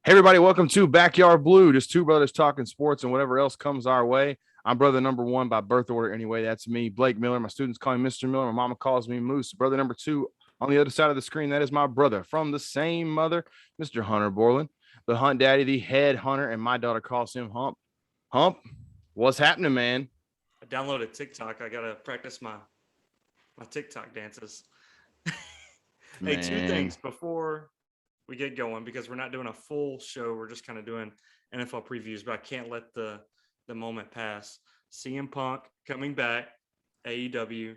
Hey, everybody, welcome to Backyard Blue, just two brothers talking sports and whatever else comes our way. I'm brother number one by birth order anyway. That's me, Blake Miller. My students call me Mr. Miller. My mama calls me Moose. Brother number two on the other side of the screen, that is my brother from the same mother, Mr. Hunter Borland, the hunt daddy, the head hunter, and my daughter calls him Hump. Hump, what's happening, man? I downloaded TikTok. I gotta practice my TikTok dances. Hey, two Man, things before we get going because we're not doing a full show. We're just kind of doing NFL previews, but I can't let the moment pass. CM Punk coming back, AEW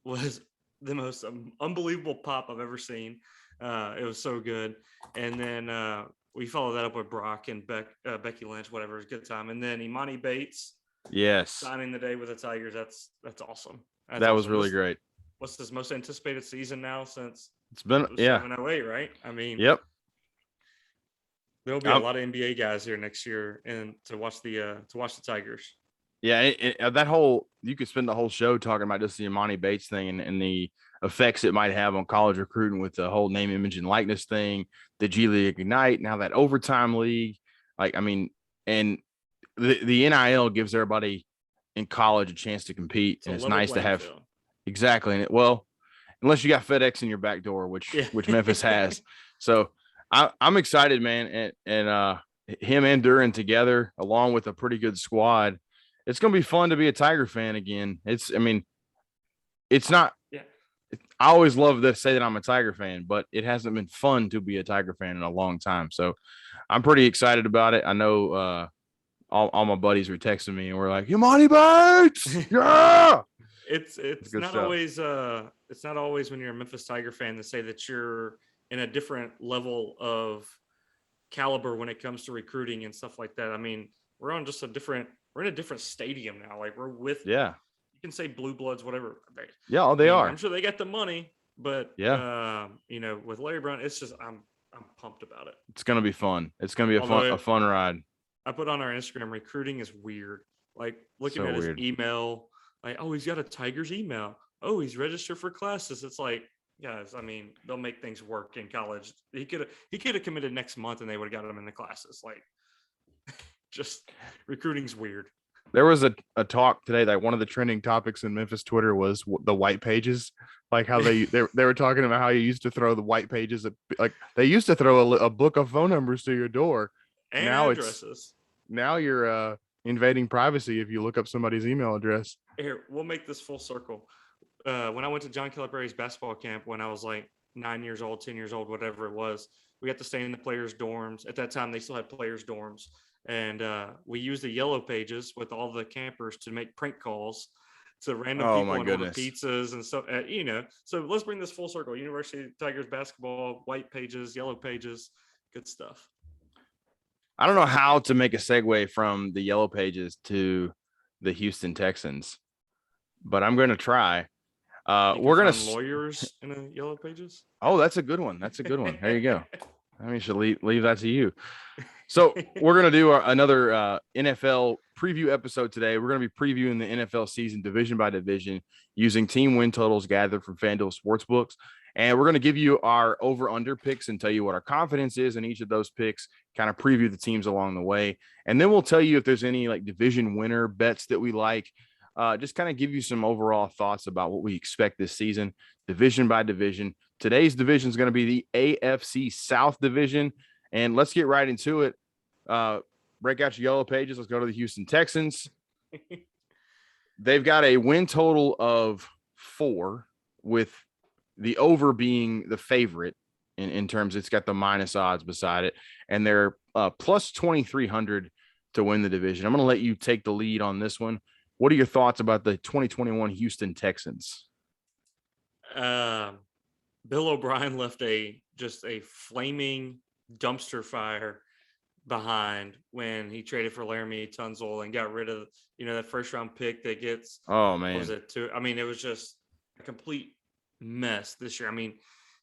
was the most unbelievable pop I've ever seen. It was so good, and then we followed that up with Brock and Becky Lynch. Whatever, it was a good time. And then Imani Bates yes, signing the day with the Tigers. That's awesome. That's that was awesome. really great. What's his most anticipated season now since It's been, yeah, 07-08, right? I mean, yep. there'll be a lot of NBA guys here next year and to watch the Tigers. Yeah, that whole you could spend the whole show talking about just the Imani Bates thing and the effects it might have on college recruiting with the whole name, image, and likeness thing, the G League Ignite, now that overtime league. Like, I mean, and the NIL gives everybody in college a chance to compete, It's a and it's level nice to playing have field. exactly. And well, unless you got FedEx in your back door, Yeah. which Memphis has. So I'm excited, man, and him and Duran together, along with a pretty good squad. It's gonna be fun to be a Tiger fan again. I mean, it's not. Yeah. I always love to say that I'm a Tiger fan, but it hasn't been fun to be a Tiger fan in a long time. So I'm pretty excited about it. I know all my buddies were texting me and we're like, "Imani Bates, yeah!" it's It's it's good not stuff. always it's not always when you're a Memphis Tiger fan to say that you're in a different level of caliber when it comes to recruiting and stuff like that. I mean, we're in a different stadium now. Like we're with Yeah, you can say blue bloods, whatever. yeah. Oh, I they mean, I'm are. sure they got the money, but Yeah, with Larry Brown, it's just I'm pumped about it. it's gonna be fun. It's gonna be a Although fun ride. I put on our Instagram, recruiting is weird. Like looking So at his weird. email, like, oh, he's got a Tigers email. Oh, he's registered for classes. It's like, guys, I mean, they'll make things work in college. He could have committed next month and they would have got him in the classes. Like, just recruiting's weird. There was a talk today that one of the trending topics in Memphis Twitter was the white pages, like how they were talking about how you used to throw the white pages, like they used to throw a book of phone numbers to your door. And Now it's addresses. now you're invading privacy if you look up somebody's email address. Here, we'll make this full circle. When I went to John Calipari's basketball camp when I was like 9 years old, 10 years old, whatever it was, we got to stay in the players' dorms. At that time, they still had players' dorms. And we used the yellow pages with all the campers to make prank calls to random Oh people my and order goodness. pizzas and stuff. So let's bring this full circle. University Tigers basketball, white pages, yellow pages, good stuff. I don't know how to make a segue from the yellow pages to the Houston Texans, but I'm going to try. Think you We're going found to. lawyers in the yellow pages? Oh, that's a good one. That's a good one. There you go. I mean, should leave that to you. So we're going to do another NFL preview episode today. We're going to be previewing the NFL season division by division using team win totals gathered from FanDuel Sportsbooks. And we're going to give you our over-under picks and tell you what our confidence is in each of those picks, kind of preview the teams along the way. And then we'll tell you if there's any like division winner bets that we like. Just kind of give you some overall thoughts about what we expect this season, division by division. Today's division is going to be the AFC South division. And let's get right into it. Break out your yellow pages. Let's go to the Houston Texans. They've got a win total of 4, with the over being the favorite in terms. It's got the minus odds beside it. And they're plus 2,300 to win the division. I'm going to let you take the lead on this one. What are your thoughts about the 2021 Houston Texans? Bill O'Brien left just a flaming dumpster fire behind when he traded for Laramie Tunzel and got rid of that first round pick that gets Oh what was man, it to I mean it was just a complete mess this year. I mean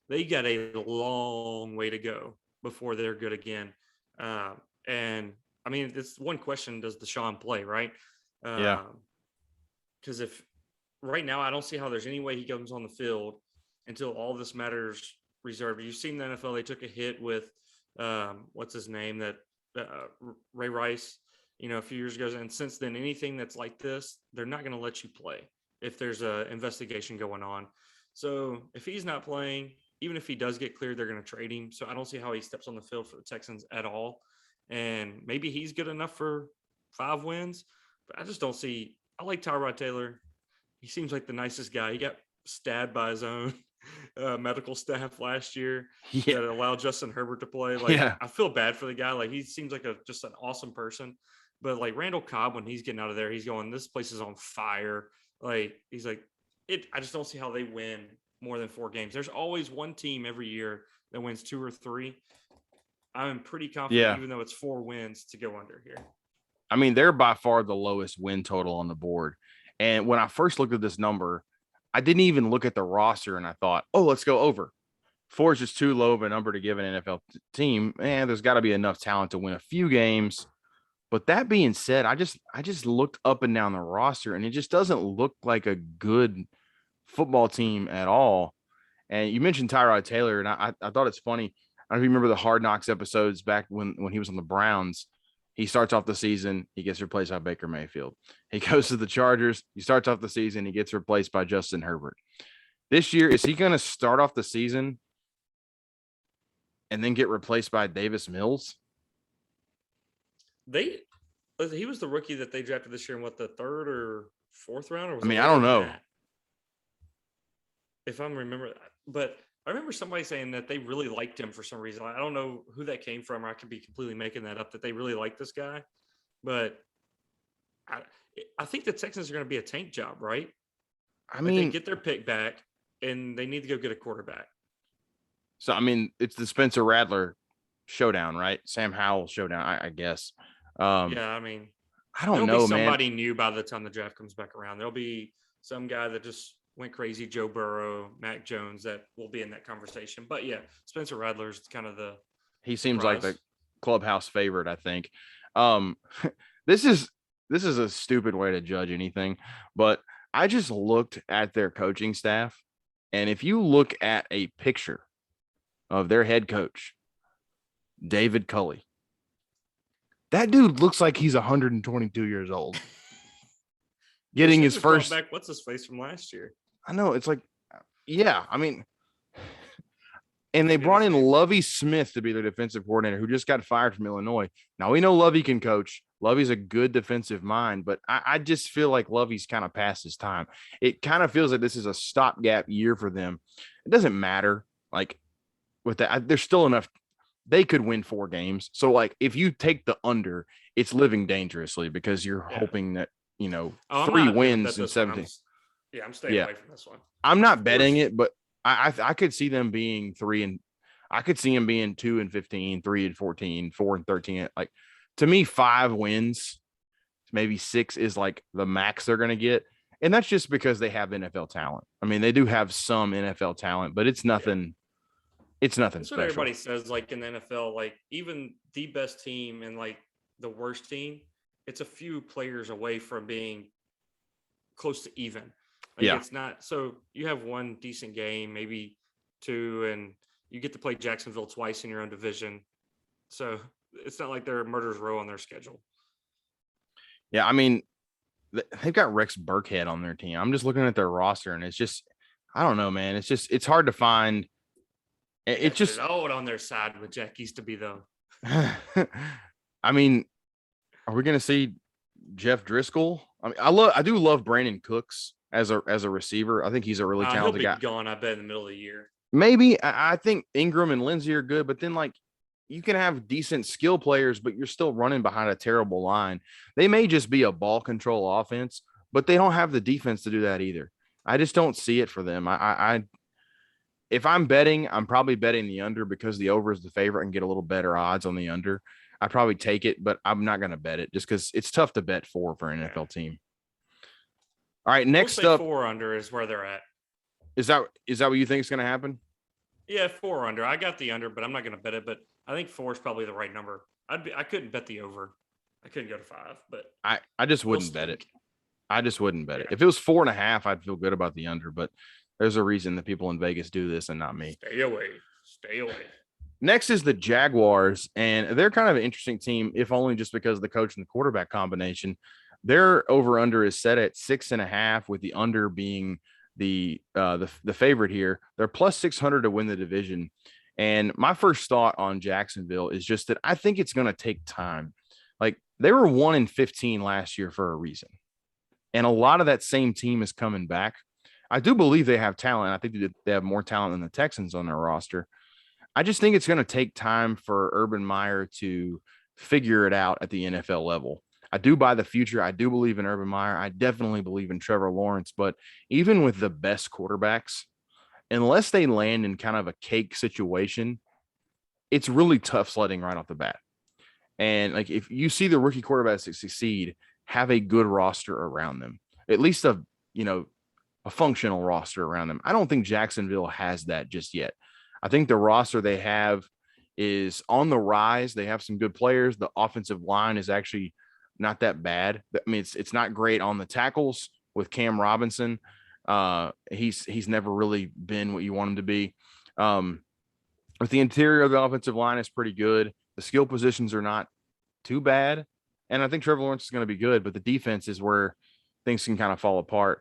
they got a long way to go before they're good again. And I mean it's one question: does Deshaun play, right? yeah, Because if right now I don't see how there's any way he comes on the field until all this matters reserved. You've seen the NFL; they took a hit with what's his name, that Ray Rice, a few years ago. And since then, anything that's like this, they're not going to let you play if there's a investigation going on. So if he's not playing, even if he does get cleared, they're going to trade him. So I don't see how he steps on the field for the Texans at all. And maybe he's good enough for 5 wins, but I just don't see. I like Tyrod Taylor. He seems like the nicest guy. He got stabbed by his own medical staff last year that allowed Justin Herbert to play. I feel bad for the guy. Like, he seems like just an awesome person. But like Randall Cobb, when he's getting out of there, he's going, this place is on fire. Like, he's like, I just don't see how they win more than 4 games. There's always one team every year that wins 2 or 3. I'm pretty confident, even though it's 4 wins, to go under here. I mean, they're by far the lowest win total on the board. And when I first looked at this number, I didn't even look at the roster and I thought, oh, let's go over. 4 is just too low of a number to give an NFL team. Man, there's got to be enough talent to win a few games. But that being said, I just looked up and down the roster and it just doesn't look like a good football team at all. And you mentioned Tyrod Taylor, and I thought it's funny. I don't know if you remember the Hard Knocks episodes back when he was on the Browns. He starts off the season, he gets replaced by Baker Mayfield. He goes to the Chargers, he starts off the season, he gets replaced by Justin Herbert. This year, is he going to start off the season and then get replaced by Davis Mills? He was the rookie that they drafted this year in the 3rd or 4th round? Or I don't know. If I'm remembering, but I remember somebody saying that they really liked him for some reason. I don't know who that came from, or I could be completely making that up, that they really like this guy. But I think the Texans are going to be a tank job, right? They get their pick back, and they need to go get a quarterback. So, it's the Spencer Rattler showdown, right? Sam Howell showdown, I guess. I don't know, man. Somebody new by the time the draft comes back around. There'll be some guy that just went crazy, Joe Burrow, Mac Jones, that will be in that conversation. But yeah, Spencer Rattler's kind of he seems like the clubhouse favorite, I think. This is a stupid way to judge anything, but I just looked at their coaching staff, and if you look at a picture of their head coach, David Culley, that dude looks like he's 122 years old. Getting his first back. What's his face from last year? I know, it's like, and they brought in Lovie Smith to be their defensive coordinator, who just got fired from Illinois. Now, we know Lovie can coach. Lovie's a good defensive mind, but I just feel like Lovie's kind of past his time. It kind of feels like this is a stopgap year for them. It doesn't matter. Like, with that, there's still enough. They could win 4 games. So, like, if you take the under, it's living dangerously because you're hoping that, 3 wins in 17. I'm staying away from this one. I'm not betting it, but I could see them being 3 and I could see them being 2-15, 3-14, 4-13. Like, to me, 5 wins, maybe 6 is like the max they're going to get. And that's just because they have NFL talent. They do have some NFL talent, but it's nothing. It's nothing That's special. What everybody says, like in the NFL, like even the best team and like the worst team, it's a few players away from being close to even. It's not. So you have 1 decent game, maybe 2, and you get to play Jacksonville twice in your own division. So it's not like they're a murderer's row on their schedule. Yeah, they've got Rex Burkhead on their team. I'm just looking at their roster, and it's just, I don't know, man. It's hard to find. It's just old on their side with Jack Easterby, though. Are we going to see Jeff Driscoll? I do love Brandon Cooks as a receiver. I think he's a really talented guy. He'll be gone, I bet, in the middle of the year. Maybe. I think Ingram and Lindsey are good, but then like you can have decent skill players, but you're still running behind a terrible line. They may just be a ball control offense, but they don't have the defense to do that either. I just don't see it for them. If I'm betting, I'm probably betting the under because the over is the favorite and get a little better odds on the under. I probably take it, but I'm not going to bet it just because it's tough to bet for an NFL team. All right, next up, 4 under is where they're at. Is that what you think is going to happen? Yeah, 4 under. I got the under, but I'm not going to bet it. But I think 4 is probably the right number. I couldn't bet the over. I couldn't go to 5, but I just wouldn't bet it. I just wouldn't bet it. If it was 4.5, I'd feel good about the under. But there's a reason that people in Vegas do this and not me. Stay away. Next is the Jaguars, and they're kind of an interesting team, if only just because of the coach and the quarterback combination. Their over/under is set at 6.5, with the under being the favorite here. They're plus 600 to win the division. And my first thought on Jacksonville is just that I think it's going to take time. Like, they were 1-15 last year for a reason, and a lot of that same team is coming back. I do believe they have talent. I think they have more talent than the Texans on their roster. I just think it's going to take time for Urban Meyer to figure it out at the NFL level. I do buy the future. I do believe in Urban Meyer. I definitely believe in Trevor Lawrence. But even with the best quarterbacks, unless they land in kind of a cake situation, it's really tough sledding right off the bat. And like, if you see the rookie quarterbacks that succeed, have a good roster around them, at least a functional roster around them. I don't think Jacksonville has that just yet. I think the roster they have is on the rise. They have some good players. The offensive line is actually not that bad. I mean, it's not great on the tackles with Cam Robinson. He's never really been what you want him to be. With the interior of the offensive line is pretty good. The skill positions are not too bad. And I think Trevor Lawrence is going to be good, but the defense is where things can kind of fall apart.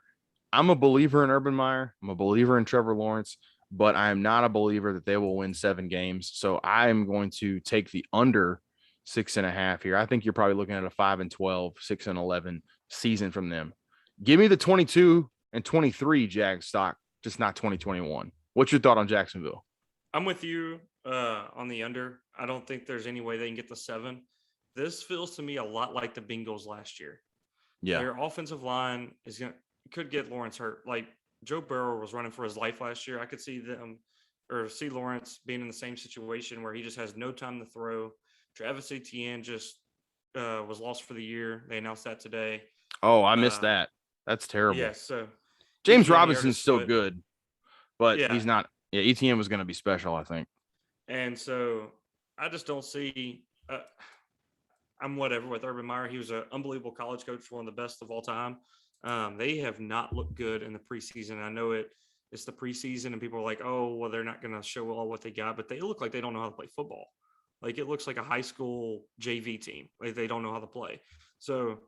I'm a believer in Urban Meyer. I'm a believer in Trevor Lawrence, but I am not a believer that they will win 7 games. So I am going to take the under 6.5 here. I think you're probably looking at a 5-12, 6-11 season from them. Give me the 22-23 Jag stock, just not 2021. What's your thought on Jacksonville? I'm with you on the under. I don't think there's any way they can get the 7. This feels to me a lot like the Bengals last year. Yeah. Their offensive line could get Lawrence hurt. Like, Joe Burrow was running for his life last year. I could see see Lawrence being in the same situation where he just has no time to throw. Travis Etienne just was lost for the year. They announced that today. Oh, I missed that. That's terrible. Yeah, so James Robinson's still good, but he's not. Yeah, Etienne was going to be special, I think. And so I just don't see I'm whatever with Urban Meyer. He was an unbelievable college coach, one of the best of all time. They have not looked good in the preseason. I know it's the preseason and people are like, oh, well, they're not going to show all what they got, but they look like they don't know how to play football. Like, it looks like a high school JV team. Like, they don't know how to play. So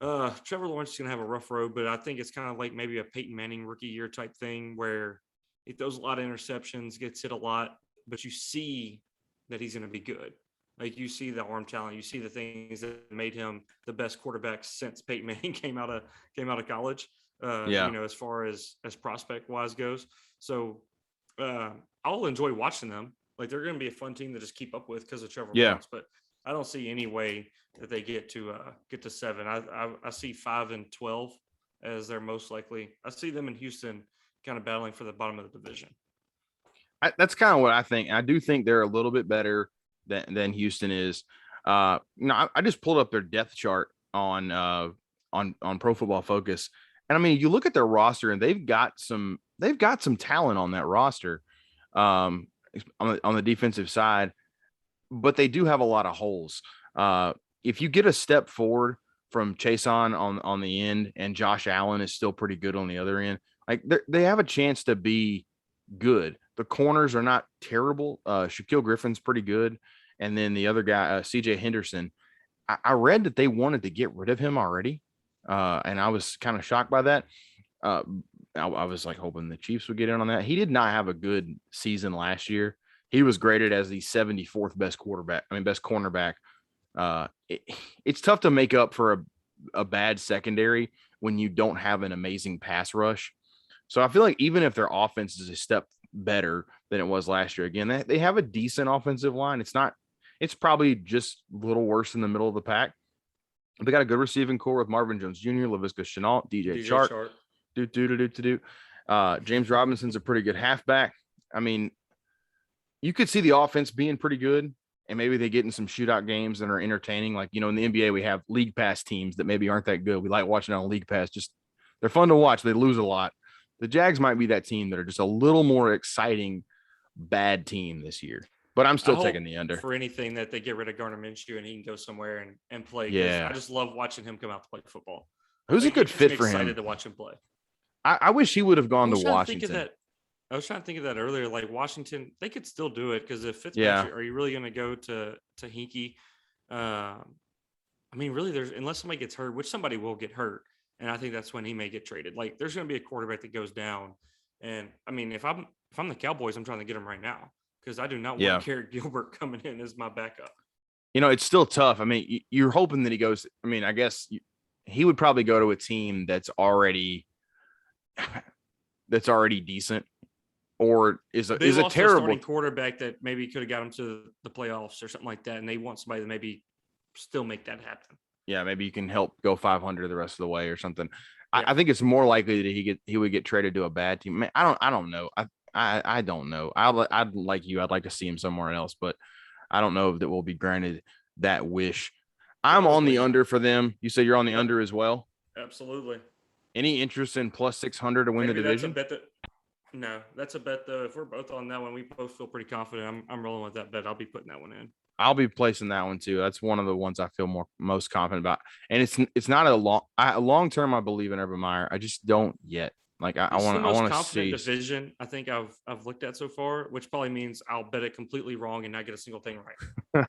Trevor Lawrence is going to have a rough road, but I think it's kind of like maybe a Peyton Manning rookie year type thing where he throws a lot of interceptions, gets hit a lot, but you see that he's going to be good. Like, you see the arm talent, you see the things that made him the best quarterback since Peyton Manning came out of college. As far as prospect wise goes. So I'll enjoy watching them. Like, they're going to be a fun team to just keep up with because of Trevor Lawrence. But I don't see any way that they get to 7. I see 5-12 as their most likely. I see them in Houston kind of battling for the bottom of the division. That's kind of what I think. I do think they're a little bit better than Houston is. I just pulled up their depth chart on Pro Football Focus, and I mean, you look at their roster, and they've got some talent on that roster, on the defensive side, but they do have a lot of holes. If you get a step forward from Chason on the end, and Josh Allen is still pretty good on the other end, like, they have a chance to be good. The corners are not terrible. Shaquille Griffin's pretty good. And then the other guy, CJ Henderson, I read that they wanted to get rid of him already. And I was kind of shocked by that. I was like hoping the Chiefs would get in on that. He did not have a good season last year. He was graded as the 74th best cornerback. It's tough to make up for a bad secondary when you don't have an amazing pass rush. So I feel like even if their offense is a step better than it was last year, again, they have a decent offensive line. It's probably just a little worse in the middle of the pack. They got a good receiving core with Marvin Jones Jr., Laviska Shenault, DJ Chark. James Robinson's a pretty good halfback. I mean, you could see the offense being pretty good, and maybe they get in some shootout games that are entertaining. Like, in the NBA, we have league pass teams that maybe aren't that good. We like watching on league pass. Just, they're fun to watch. They lose a lot. The Jags might be that team that are just a little more exciting, bad team this year. But I'm still taking the under. For anything that they get rid of Gardner Minshew and he can go somewhere and play. Yeah. I just love watching him come out to play football. Who's a good fit for him? Excited to watch him play. I wish he would have gone to Washington. I was trying to think of that earlier. Like Washington, they could still do it because if Yeah. Fitzpatrick, are you really going to go to Hinkie? I mean, really, there's unless somebody gets hurt, which somebody will get hurt, and I think that's when he may get traded. Like, there's going to be a quarterback that goes down, and I mean, if I'm the Cowboys, I'm trying to get him right now because I do not want Yeah. Garrett Gilbert coming in as my backup. It's still tough. I mean, you're hoping that he goes. I mean, I guess he would probably go to a team that's already decent, or is They a lost a terrible. starting quarterback that maybe could have got him to the playoffs or something like that, and they want somebody to maybe still make that happen. Yeah, maybe you can help go 500 the rest of the way or something. Yeah. I think it's more likely that he would get traded to a bad team. Man, I don't know. I don't know. I'd like you. I'd like to see him somewhere else, but I don't know if that will be granted that wish. I'm on the under for them. You say you're on the under as well. Absolutely. Any interest in plus 600 to win the division? That's a bet no, that's a bet though. If we're both on that one, we both feel pretty confident. I'm rolling with that bet. I'll be putting that one in. I'll be placing that one too. That's one of the ones I feel most confident about. And it's not a long term. I believe in Urban Meyer. I just don't yet. Like I want to see division I think I've looked at so far, which probably means I'll bet it completely wrong and not get a single thing right.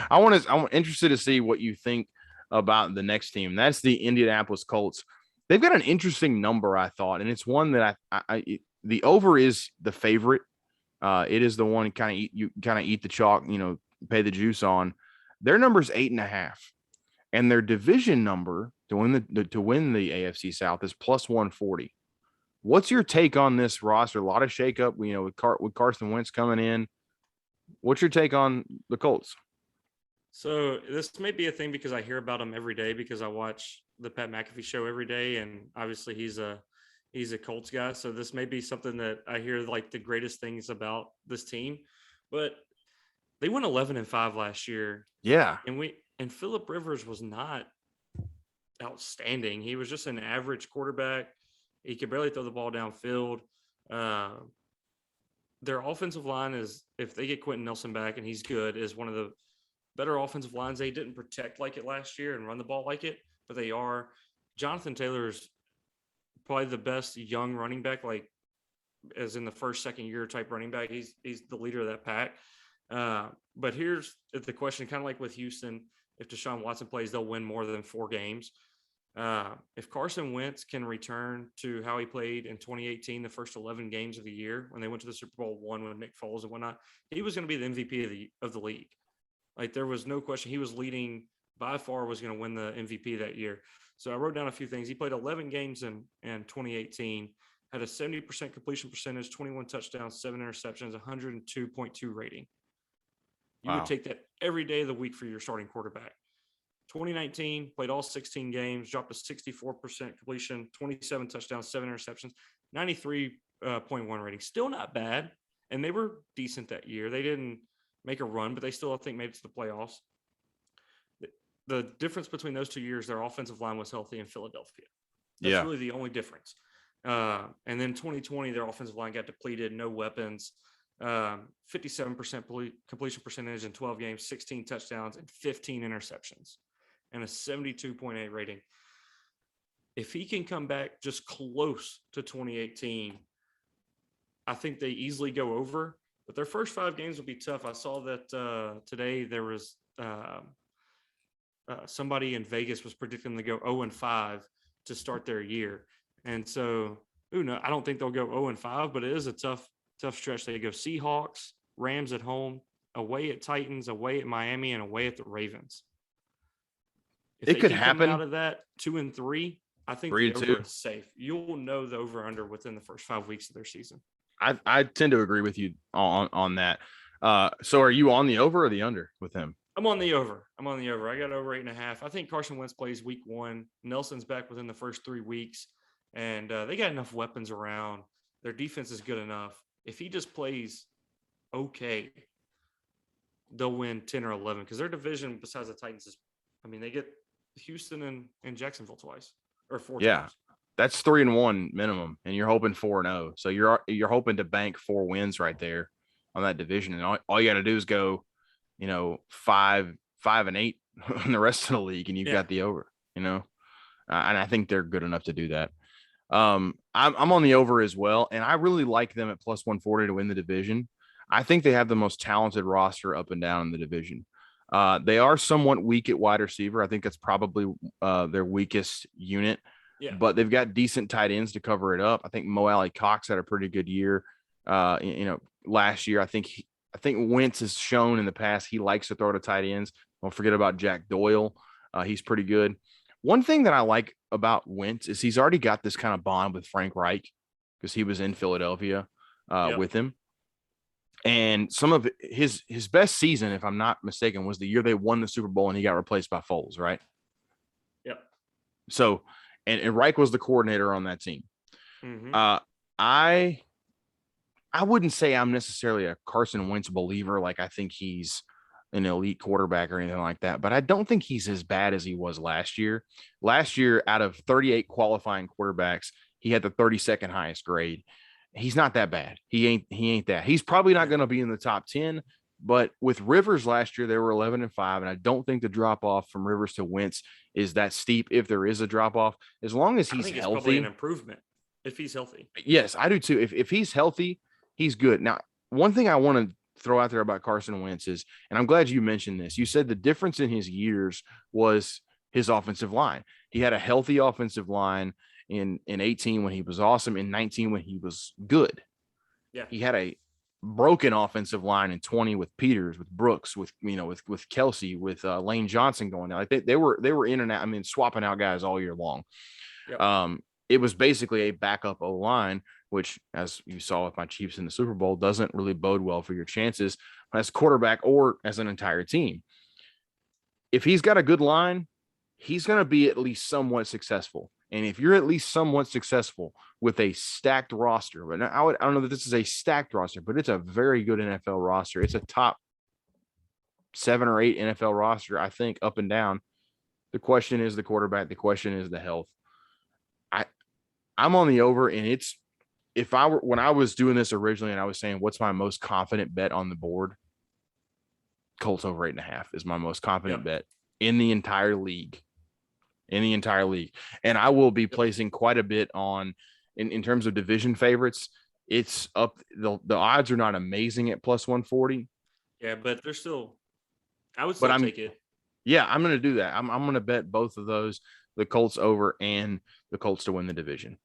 I'm interested to see what you think about the next team. That's the Indianapolis Colts. They've got an interesting number, I thought, and it's one that the over is the favorite. It is the one you kind of eat the chalk, pay the juice on. Their number is 8.5, and their division number to win the AFC South is plus 140. What's your take on this roster? A lot of shakeup, with Carson Wentz coming in. What's your take on the Colts? So this may be a thing because I hear about him every day because I watch the Pat McAfee show every day, and obviously he's a Colts guy. So this may be something that I hear like the greatest things about this team, but they went 11-5 last year. Yeah, and Phillip Rivers was not outstanding. He was just an average quarterback. He could barely throw the ball downfield. Their offensive line is, if they get Quentin Nelson back and he's good, is one of the better offensive lines. They didn't protect like it last year and run the ball like it, but they are. Jonathan Taylor's probably the best young running back, like as in the first, second year type running back. He's the leader of that pack. But here's the question, kind of like with Houston, if Deshaun Watson plays, they'll win more than 4 games. If Carson Wentz can return to how he played in 2018, the first 11 games of the year when they went to the Super Bowl I with Nick Foles and whatnot, he was going to be the MVP of the league. Like, there was no question. He was leading by far, was going to win the MVP that year. So I wrote down a few things. He played 11 games in 2018, had a 70% completion percentage, 21 touchdowns, 7 interceptions, 102.2 rating. You would take that every day of the week for your starting quarterback. 2019, played all 16 games, dropped to 64% completion, 27 touchdowns, 7 interceptions, 93.1 rating. Still not bad. And they were decent that year. They didn't make a run, but they still, I think, made it to the playoffs. The difference between those 2 years, their offensive line was healthy in Philadelphia. That's really the only difference. And then 2020, their offensive line got depleted, no weapons. 57% completion percentage in 12 games, 16 touchdowns, and 15 interceptions, and a 72.8 rating. If he can come back just close to 2018, I think they easily go over. But their first 5 games will be tough. I saw that today there was somebody in Vegas was predicting to go 0-5 to start their year. And so, I don't think they'll go 0-5, but it is a tough stretch. They go Seahawks, Rams at home, away at Titans, away at Miami, and away at the Ravens. If it could happen out of that 2-3, I think the over is safe. You'll know the over/under within the first 5 weeks of their season. I tend to agree with you on that. So are you on the over or the under with him? I'm on the over. I got over 8.5. I think Carson Wentz plays week 1. Nelson's back within the first 3 weeks, and they got enough weapons around. Their defense is good enough. If he just plays okay, they'll win 10 or 11 because their division, besides the Titans, they get Houston and Jacksonville twice or 4 times. That's 3-1 minimum, and you're hoping 4-0. So you're hoping to bank 4 wins right there on that division, and all you got to do is go, 5-8 in the rest of the league, and you've got the over. And I think they're good enough to do that. I'm on the over as well, and I really like them at plus 140 to win the division. I think they have the most talented roster up and down in the division. They are somewhat weak at wide receiver. I think that's probably their weakest unit. Yeah. But they've got decent tight ends to cover it up. I think Mo Alley Cox had a pretty good year. Last year, I think Wentz has shown in the past he likes to throw to tight ends. Don't forget about Jack Doyle. He's pretty good. One thing that I like about Wentz is he's already got this kind of bond with Frank Reich because he was in Philadelphia with him. And some of his best season, if I'm not mistaken, was the year they won the Super Bowl and he got replaced by Foles, right? Yep. So, and Reich was the coordinator on that team. Mm-hmm. I wouldn't say I'm necessarily a Carson Wentz believer. Like I think he's an elite quarterback or anything like that, but I don't think he's as bad as he was last year. Last year, out of 38 qualifying quarterbacks, he had the 32nd highest grade. He's not that bad. He ain't that. He's probably not going to be in the top 10, but with Rivers last year, they were 11-5. And I don't think the drop off from Rivers to Wentz is that steep. If there is a drop off, as long as he's I think it's healthy, probably an improvement if he's healthy. Yes, I do too. If he's healthy, he's good. Now, one thing I want to throw out there about Carson Wentz is, and I'm glad you mentioned this. You said the difference in his years was his offensive line. He had a healthy offensive line in 18 when he was awesome, in 19 when he was good. Yeah. He had a broken offensive line in 20 with Peters, with Brooks, with Kelsey, with Lane Johnson going down. Like they were in and out. I mean, swapping out guys all year long. Yep. It was basically a backup O-line, which, as you saw with my Chiefs in the Super Bowl, doesn't really bode well for your chances as quarterback or as an entire team. If he's got a good line, he's going to be at least somewhat successful. And if you're at least somewhat successful with a stacked roster, but I don't know that this is a stacked roster, but it's a very good NFL roster. It's a top 7 or 8 NFL roster, I think, up and down. The question is the quarterback. The question is the health. I'm on the over, and it's when I was doing this originally and I was saying, what's my most confident bet on the board? Colts over 8.5 is my most confident bet in the entire league. And I will be placing quite a bit on in terms of division favorites. It's up. The odds are not amazing at plus 140. Yeah, but they're still, I would still take it. Yeah, I'm going to do that. I'm going to bet both of those, the Colts over and the Colts to win the division.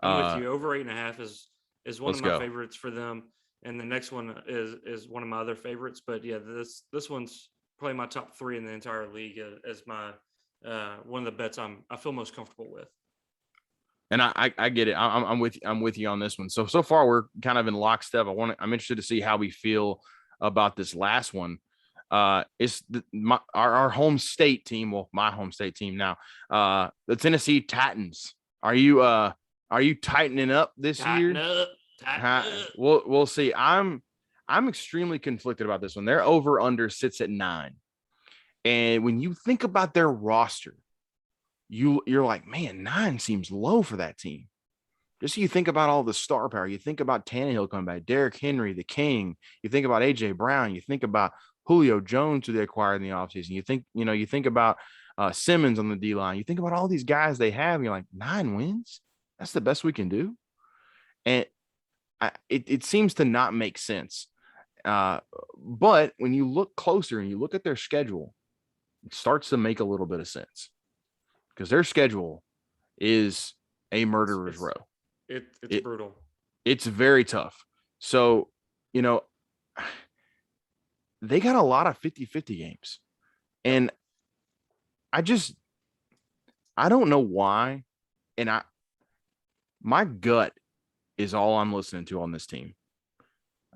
I'm with you. Over 8.5 is one of my favorites for them. And the next one is one of my other favorites. But yeah, this one's probably my top 3 in the entire league as my one of the bets I feel most comfortable with. And I get it. I'm with you on this one. So far we're kind of in lockstep. I'm interested to see how we feel about this last one. It's our home state team. Well, my home state team now. The Tennessee Titans. Are you tightening up this year? Tighten up. We'll see. I'm extremely conflicted about this one. Their over under sits at 9. And when you think about their roster, you're like, man, 9 seems low for that team. Just so you think about all the star power. You think about Tannehill coming back, Derrick Henry, the King. You think about A.J. Brown. You think about Julio Jones, who they acquired in the offseason. You think about Simmons on the D-line. You think about all these guys they have, and you're like, 9 wins? That's the best we can do? And it seems to not make sense. But when you look closer and you look at their schedule, it starts to make a little bit of sense. Because their schedule is a murderer's row. It's brutal. It's very tough. So, they got a lot of 50-50 games. And I don't know why. And my gut is all I'm listening to on this team.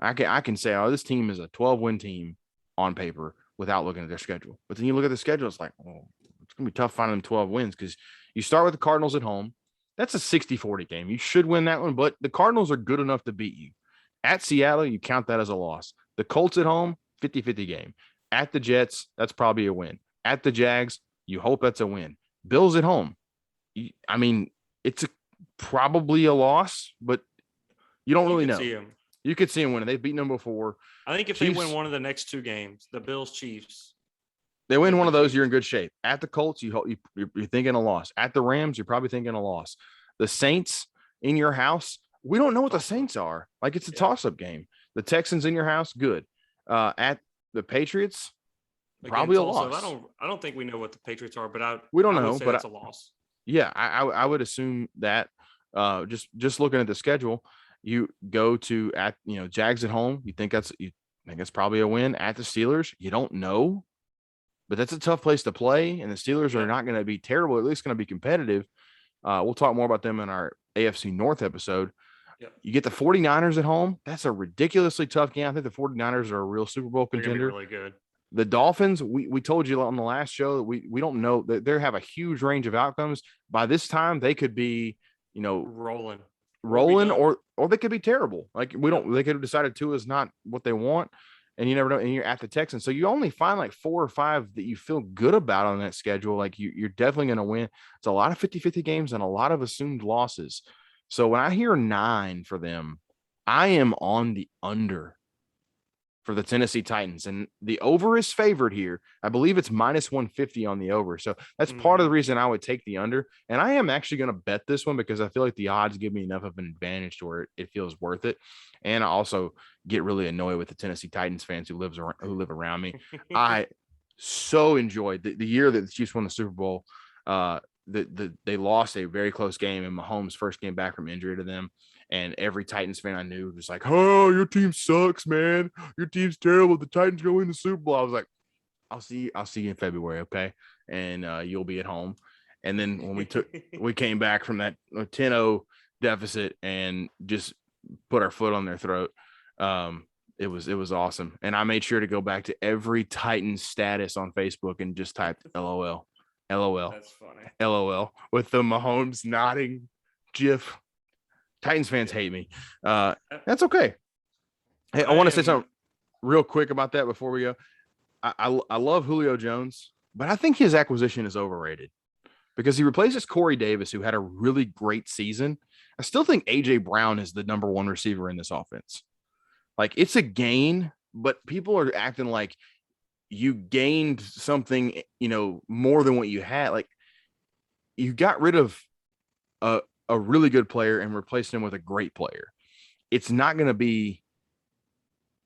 I can say, oh, this team is a 12-win team on paper without looking at their schedule. But then you look at the schedule, it's like, oh, it's going to be tough finding them 12 wins because you start with the Cardinals at home. That's a 60-40 game. You should win that one, but the Cardinals are good enough to beat you. At Seattle, you count that as a loss. The Colts at home, 50-50 game. At the Jets, that's probably a win. At the Jags, you hope that's a win. Bills at home. It's probably a loss, but you don't really know. You could see them winning. They've beaten them before. I think if Chiefs, they win one of the next 2 games, the Bills, Chiefs. They win one of those, you're in good shape. At the Colts, you're thinking a loss. At the Rams, you're probably thinking a loss. The Saints, in your house. We don't know what the Saints are. Like, it's a toss-up game. The Texans in your house, good. At the Patriots, probably a loss. I don't think we know what the Patriots are, but we don't I know, would say but that's a loss. Yeah, I would assume that. Just looking at the schedule, you go to Jags at home. You think that's probably a win. At the Steelers, you don't know, but that's a tough place to play, and the Steelers are not going to be terrible. At least going to be competitive. We'll talk more about them in our AFC North episode. Yep. You get the 49ers at home. That's a ridiculously tough game. I think the 49ers are a real Super Bowl contender. They're going to be really good. The Dolphins, we told you on the last show that we don't know that they have a huge range of outcomes. By this time, they could be, rolling, or they could be terrible. Like they could have decided Tua is not what they want, and you never know. And you're at the Texans, so you only find like 4 or 5 that you feel good about on that schedule. Like you're definitely going to win. It's a lot of 50-50 games and a lot of assumed losses. So when I hear 9 for them, I am on the under for the Tennessee Titans, and the over is favored here. I believe it's -150 on the over. So that's part of the reason I would take the under. And I am actually going to bet this one because I feel like the odds give me enough of an advantage to where it feels worth it. And I also get really annoyed with the Tennessee Titans fans who live around me. I so enjoyed the year that the Chiefs won the Super Bowl. They lost a very close game in Mahomes' first game back from injury to them. And every Titans fan I knew was like, "Oh, your team sucks, man. Your team's terrible. The Titans go win the Super Bowl." I was like, I'll see you in February, okay? And you'll be at home." And then when we came back from that 10-0 deficit and just put our foot on their throat, it was awesome. And I made sure to go back to every Titans status on Facebook and just typed LOL. LOL. That's funny. LOL with the Mahomes nodding GIF. Titans fans hate me. That's okay. Hey, I want to say something real quick about that before we go. I love Julio Jones, but I think his acquisition is overrated because he replaces Corey Davis, who had a really great season. I still think A.J. Brown is the number 1 receiver in this offense. Like, it's a gain, but people are acting like you gained something, more than what you had. Like, you got rid of a really good player and replaced him with a great player. It's not going to be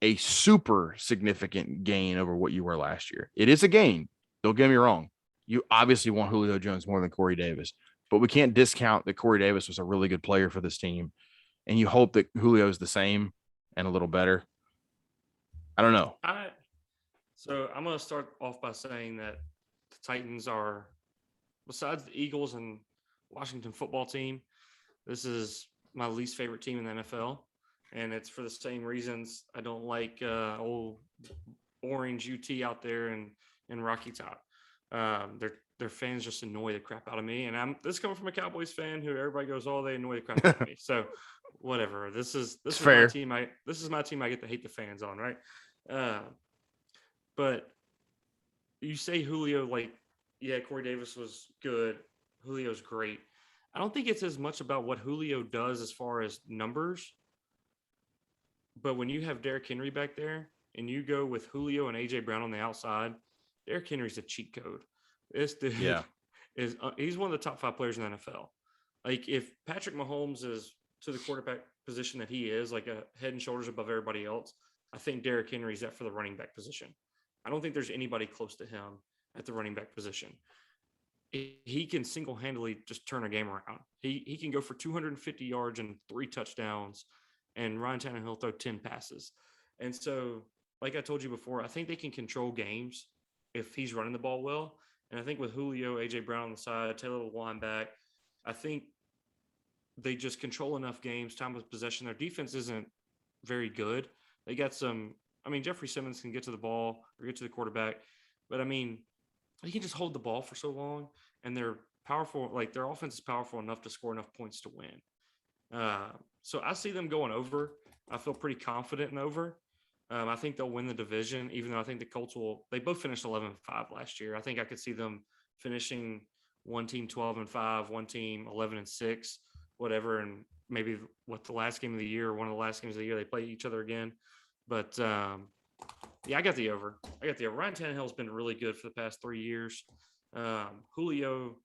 a super significant gain over what you were last year. It is a gain. Don't get me wrong. You obviously want Julio Jones more than Corey Davis, but we can't discount that Corey Davis was a really good player for this team. And you hope that Julio is the same and a little better. I don't know. So I'm going to start off by saying that the Titans are, besides the Eagles and Washington football team, this is my least favorite team in the NFL, and it's for the same reasons. I don't like old orange UT out there in Rocky Top. Their fans just annoy the crap out of me, and this is coming from a Cowboys fan who everybody goes, "Oh, they annoy the crap out of me." So whatever. This is fair. my team. This is my team. I get to hate the fans on, right? But you say Julio, Corey Davis was good. Julio's great. I don't think it's as much about what Julio does as far as numbers. But when you have Derrick Henry back there and you go with Julio and A.J. Brown on the outside, Derrick Henry's a cheat code. This dude he's one of the top 5 players in the NFL. Like, if Patrick Mahomes is to the quarterback position that he is, like a head and shoulders above everybody else, I think Derrick Henry's that for the running back position. I don't think there's anybody close to him at the running back position. He can single-handedly just turn a game around. He can go for 250 yards and 3 touchdowns, and Ryan Tannehill throw 10 passes. And so, like I told you before, I think they can control games if he's running the ball well. And I think with Julio, A.J. Brown on the side, Taylor will line back, I think they just control enough games, time of possession. Their defense isn't very good. They got Jeffrey Simmons can get to the ball or get to the quarterback, but he can just hold the ball for so long, and they're powerful. Like, their offense is powerful enough to score enough points to win. So I see them going over. I feel pretty confident in over. I think they'll win the division, even though I think the Colts they both finished 11-5 last year. I think I could see them finishing one team 12-5, one team 11-6, whatever. And maybe the last game of the year, or one of the last games of the year, they play each other again. But I got the over. Ryan Tannehill's been really good for the past 3 years. Julio,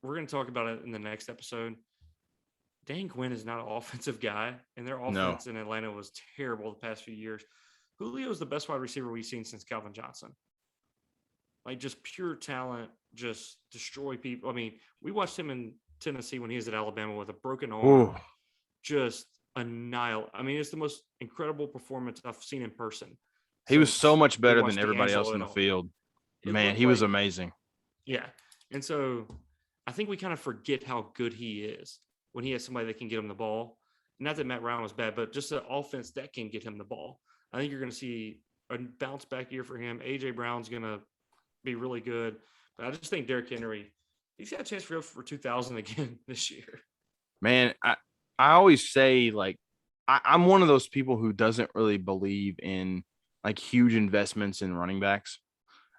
we're going to talk about it in the next episode. Dan Quinn is not an offensive guy, and their No. offense in Atlanta was terrible the past few years. Julio is the best wide receiver we've seen since Calvin Johnson. Like, just pure talent, just destroy people. I mean, we watched him in Tennessee when he was at Alabama with a broken arm, Ooh. just annihilate. I mean, it's the most incredible performance I've seen in person. He was so since much we better than watched everybody else D'Angelo in and the all. field. It Man, looked he was like- amazing. Yeah. And so I think we kind of forget how good he is when he has somebody that can get him the ball. Not that Matt Ryan was bad, but just an offense that can get him the ball. I think you're going to see a bounce back year for him. A.J. Brown's going to be really good. But I just think Derrick Henry, he's got a chance for 2,000 again this year. Man, I always say, like, I'm one of those people who doesn't really believe in like huge investments in running backs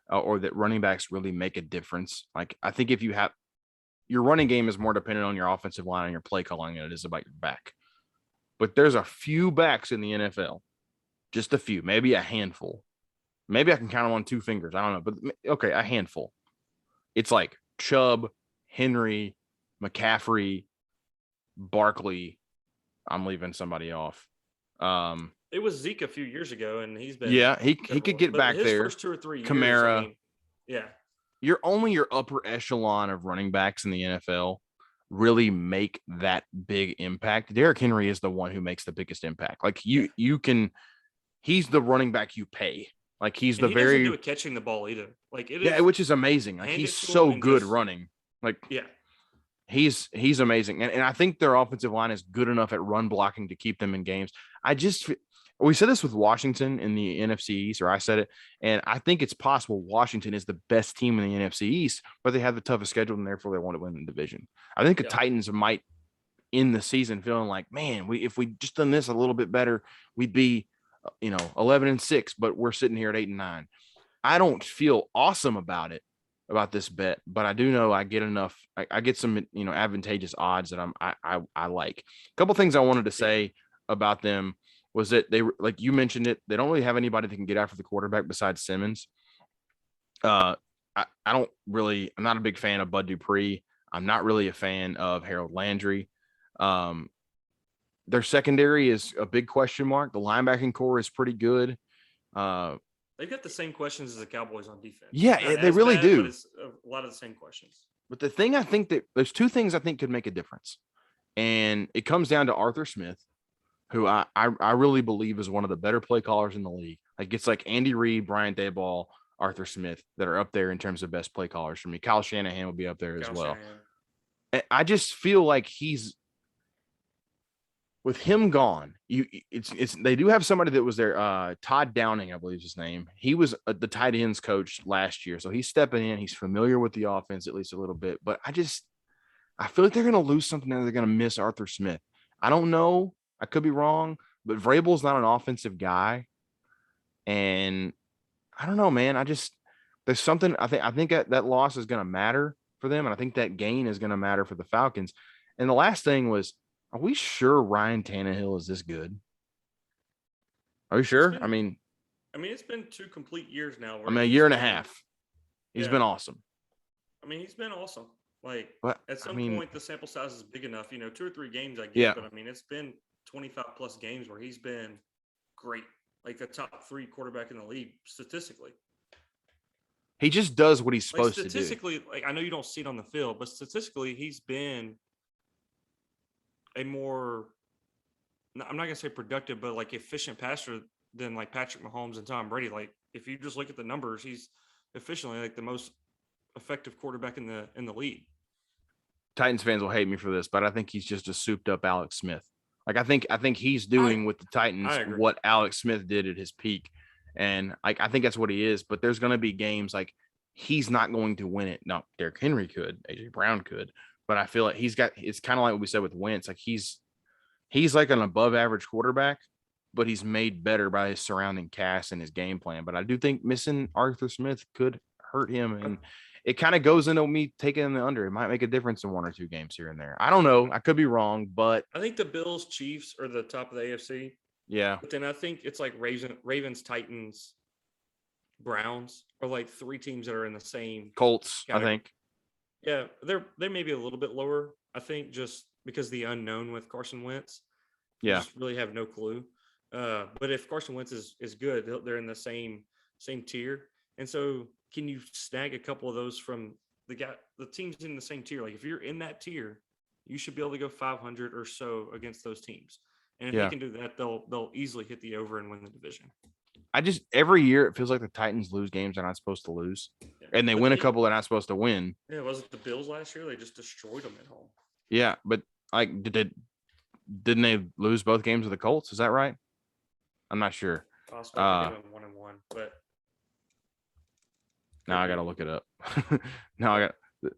or that running backs really make a difference. Like, I think if you have your running game is more dependent on your offensive line and your play calling than it is about your back. But there's a few backs in the NFL, just a few, maybe a handful. Maybe I can count them on 2 fingers. I don't know, but okay, a handful. It's like Chubb, Henry, McCaffrey, Barkley. I'm leaving somebody off. It was Zeke a few years ago, and he's been He could terrible. get But back his there. first 2 or 3 years, Kamara. I mean, yeah. You're only your upper echelon of running backs in the NFL really make that big impact. Derrick Henry is the one who makes the biggest impact. Like you can, he's the running back you pay. Like he's And the he doesn't do very it catching the ball either. Like it is, yeah, which is amazing. Like hand he's it to so him and good just- running. Like yeah. he's amazing. And I think their offensive line is good enough at run blocking to keep them in games. We said this with Washington in the NFC East, or I said it, and I think it's possible Washington is the best team in the NFC East, but they have the toughest schedule, and therefore they want to win the division. I think the Yeah. Titans might end the season feeling like, man, if we just done this a little bit better, we'd be, 11-6, but we're sitting here at 8-9. I don't feel awesome about this bet, but I do know I get enough. I get some, advantageous odds that I like. A couple things I wanted to say about them was that they were, like you mentioned it, they don't really have anybody that can get after the quarterback besides Simmons. I'm not a big fan of Bud Dupree. I'm not really a fan of Harold Landry. Their secondary is a big question mark. The linebacking core is pretty good. They've got the same questions as the Cowboys on defense. Yeah, Not they as really bad, do. But it's a lot of the same questions. But the thing I think that there's 2 things I think could make a difference. And it comes down to Arthur Smith, who I really believe is one of the better play callers in the league. Like it's like Andy Reid, Brian Daboll, Arthur Smith that are up there in terms of best play callers for me. Kyle Shanahan will be up there as well. Shanahan. I just feel like with him gone, they do have somebody that was there. Todd Downing, I believe is his name. He was the tight ends coach last year, so he's stepping in. He's familiar with the offense at least a little bit. But I feel like they're going to lose something there. They're going to miss Arthur Smith. I don't know. I could be wrong, but Vrabel's not an offensive guy, and I don't know, man. There's something. I think that loss is going to matter for them, and I think that gain is going to matter for the Falcons. And the last thing was, are we sure Ryan Tannehill is this good? Are we sure? I mean, it's been 2 complete years now. a year and a half. He's been awesome. He's been awesome. Like But at some point, the sample size is big enough. 2 or 3 games I get, Yeah. but it's been 25 plus games where he's been great, like the top 3 quarterback in the league statistically. he just does what he's supposed to do. Statistically, like I know you don't see it on the field, but statistically, he's been a more, I'm not gonna say productive, but like efficient passer than like Patrick Mahomes and Tom Brady. Like if you just look at the numbers, he's efficiently like the most effective quarterback in the league. Titans fans will hate me for this, but I think he's just a souped up Alex Smith. Like I think he's doing with the Titans I agree. what Alex Smith did at his peak. And like I think that's what he is, but there's going to be games like he's not going to win it. No, Derrick Henry could, AJ Brown could, but I feel like it's kind of like what we said with Wentz. Like he's like an above average quarterback, but he's made better by his surrounding cast and his game plan. But I do think missing Arthur Smith could hurt him, and it kind of goes into me taking the under. It might make a difference in 1 or 2 games here and there. I don't know. I could be wrong, but I think the Bills, Chiefs are the top of the AFC. yeah, But then I think it's like Ravens, Titans, Browns are like 3 teams that are in the same. Colts, I Category. think. Yeah, they may be a little bit lower. I think just because the unknown with Carson Wentz. You Yeah. just really have no clue. But if Carson Wentz is good, they're in the same tier. And so can you snag a couple of those from the teams in the same tier? Like if you're in that tier, you should be able to go 500 or so against those teams. And if they can do that, they'll easily hit the over and win the division. Every year it feels like the Titans lose games they're not supposed to lose. Yeah. And they win a couple they're not supposed to win. Yeah, was it the Bills last year? They just destroyed them at home. Yeah, but like didn't they lose both games with the Colts? Is that right? I'm not sure. Possibly 1-1, but now I gotta look it up.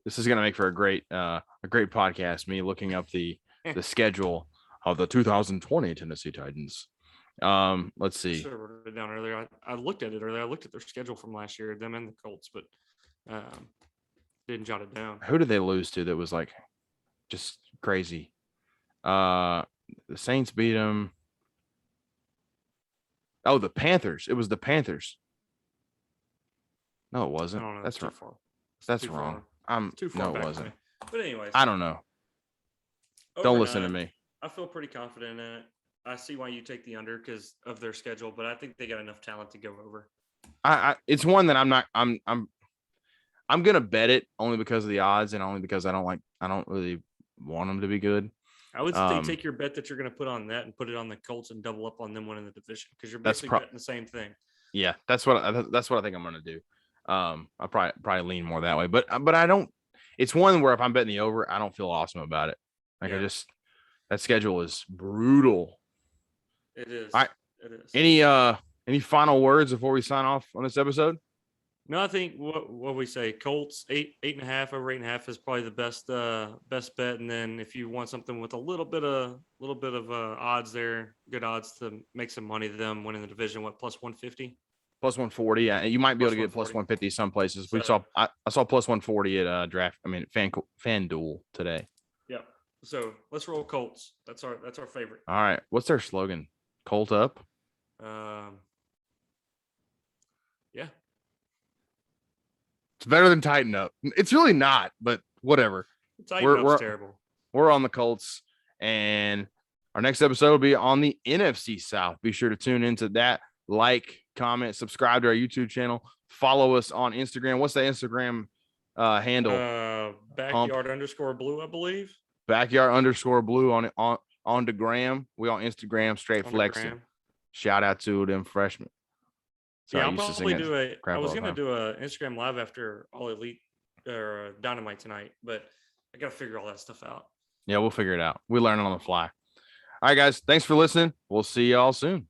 This is gonna make for a great podcast. Me looking up the schedule of the 2020 Tennessee Titans. Let's see. I wrote it down earlier. I looked at it earlier. I looked at their schedule from last year, them and the Colts, but didn't jot it down. Who did they lose to that was like just crazy? The Saints beat them. Oh, the Panthers. It was the Panthers. No, it wasn't. That's wrong. That's wrong. No, it wasn't. But anyways, I don't know. Don't listen to me. I feel pretty confident in it. I see why you take the under because of their schedule, but I think they got enough talent to go over. It's one that I'm gonna bet it only because of the odds and only because I don't really want them to be good. I would say take your bet that you're going to put on that and put it on the Colts and double up on them winning the division because you're basically betting the same thing. Yeah, that's what I think I'm going to do. I'll probably lean more that way, but I don't. It's one where if I'm betting the over, I don't feel awesome about it. Like that schedule is brutal. It is. It is. Any final words before we sign off on this episode? No, I think what we say, Colts 8.5 over 8.5 is probably the best bet. And then if you want something with a little bit of odds there, good odds to make some money, them winning the division, plus 150, plus 140. Yeah, you might be able to get plus 150 some places. I saw plus 140 at FanDuel today. Yeah. So let's roll Colts. That's our favorite. All right. What's their slogan? Colt up. Yeah. It's better than Tighten Up. It's really not, but whatever. Tighten Up's terrible. We're on the Colts, and our next episode will be on the NFC South. Be sure to tune into that. Like, comment, subscribe to our YouTube channel. Follow us on Instagram. What's the Instagram handle? Backyard_blue, I believe. Backyard_blue on the gram. We on Instagram, straight flexing. Shout out to them freshmen. So yeah, I'll probably I was going to do an Instagram live after All Elite or Dynamite tonight, but I got to figure all that stuff out. Yeah, we'll figure it out. We learn it on the fly. All right, guys. Thanks for listening. We'll see y'all soon.